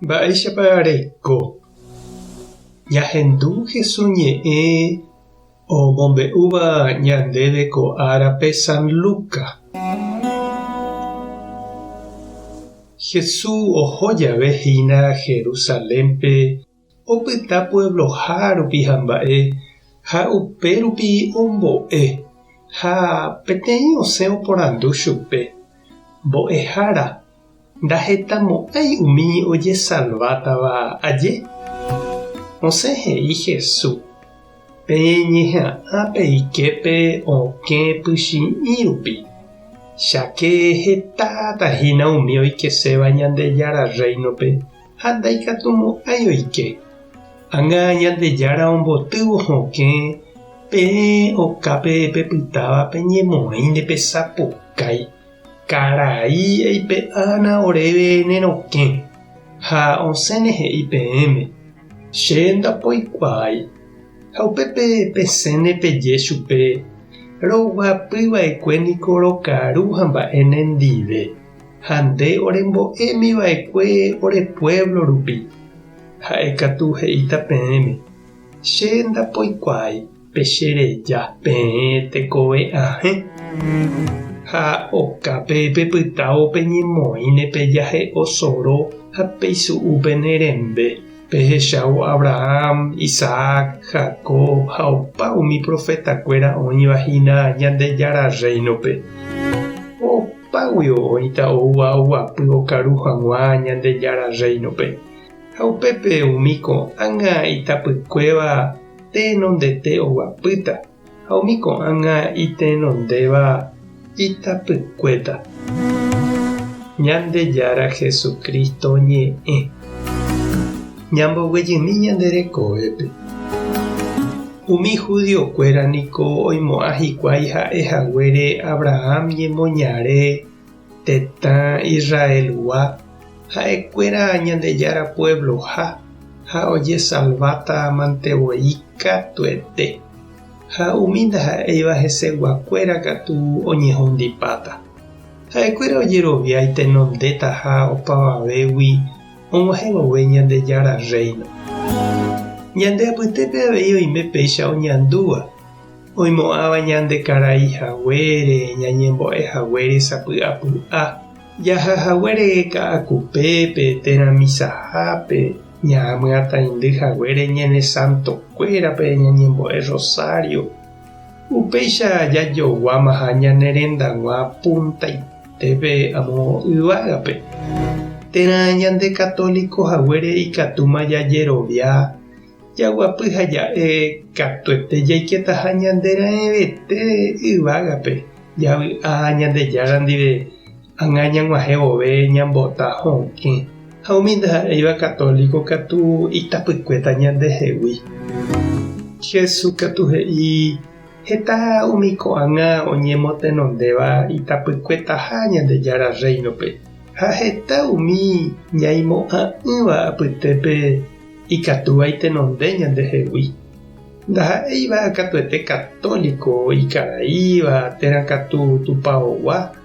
Mba'éichapa jahendu Jesús ñe'ẽ omombe'úva ñandéve ko árape San Lucas. Jesús oho jave hína Jerusalénpe opyta puebloha rupi ha mba'e ha upérupi ombo'e ha peteĩ osẽ oporandu chupe mbo'ehára ndahetamo'ãi umi ojesalvátava aje. Osẽ he'i Jesús peñe'ã'ã peiképe okẽ pychi'ĩ rupi cháke hetátahína umi oikeséva Ñandejára reinope ha ndaikatumo'ãi oike. Ág̃a Ñandejára ombotývo hokẽ peẽ okápe pepytáva peñemoĩnde pesapukái karai eipe'ána oréve nerokẽ ha osẽne he'i peẽme che ndapoikuaái ha upépe peséne peje chupe roguapýva'ekue niko rokaru ha mba'e nendive ha nde orembo'émiva'ekue ore pueblo rupi ha'ekatu he'íta peẽme che ndapoikuaái pechereja peẽ tekove ahẽ ha okápe pepytávo peñemoĩne pejahe osoro ha peisu'úpe nerembe pehechávo Abraham, Isaac, Jacob ha opa umi profetakuéra oĩvahína Ñandejára reinope. Opágui oĩta ouva oguapy okaru hag̃ua Ñandejára reinope ha upépe umi ko'ág̃a itapykuéva tenondete oguapýta ha umi ko'ág̃a itenondéva itapykuéta. Ñandejára Jesucristo ñe'ẽ ñamboguejymi ñanderekovépe. Umi judiokuéra niko oimo'ã hikuái ha'ehaguére Abraham ñemoñare tetã Israelgua ha'ekuéra Ñandejára puebloha ha ojesalváta mantevoi katuete ha umi ndaha'éiva heseguakuéra katu oñehondipáta ha'ekuéra ojerovia itenondéta ha opavavégui og̃uahẽvove Ñandejára reino. Ñande apytépe avei oime péicha oñandúva oimo'ãva ñande karaihaguére ñañembo'ehaguére sapy'apy'a jahahaguére ka'akupépe teramisahápe ñaamyatãindyhaguére ñane santokuérape ñañembo'e rosario upéicha jajoguáma ha ñanerendag̃ua puntaitépe amo yvágape. Térã ñande católico haguére ikatúma jajerovia jaguapy ha ja'e katuete jaikéta ha ñandera'ẽvete yvágape javy'a Ñandejára ndive ág̃a ñag̃uahẽvove ñambota hokẽ ha umi ndaha'éiva católico katu itapykuéta ñandehegui. Jesús katu he'i heta umi ko'ág̃a oñemotenondéva itapykuéta ha Ñandejára reinope ha heta umi ñaimo'ã'ỹva apytépe ikatúva itenonde ñandehegui. Ndaha'éiva katuete católico ikaraíva térã katu tupãogua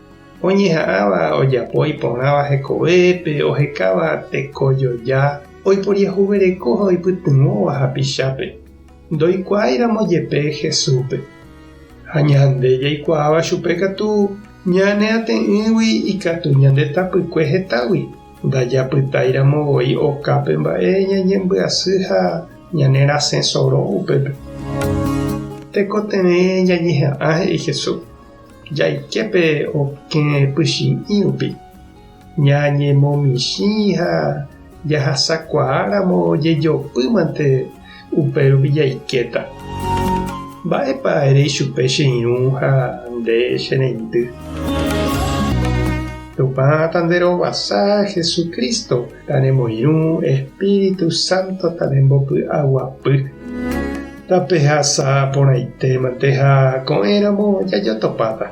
oñeha'ãva ojapo iporãva hekovépe ohekáva tekojoja oiporiahuvereko ha oipytyvõva hapichápe ndoikuáiramo jepe Jesúspe ha ñande jaikuaáva chupe katu ñaneate'ỹgui ikatu ñandetapykue hetágui ndajapytairamovoi okápe mba'e ñañembyasy ha ñanerasẽ soro upépe. Tekotevẽ jañeha'ã he'i Jesús jaiképe okẽ pychi'ĩ rupi ñañemomichĩ ha jahasakuaáramo jejopýmante upérupi jaikéta. Mba'épa erei chupe che irũ ha nde chereindy. Tupã tanderovasa Jesucristo taremoirũ Espíritu Santo tarembopy'aguapy tapehasa porãitémante ha ko'ẽramo jajotopáta.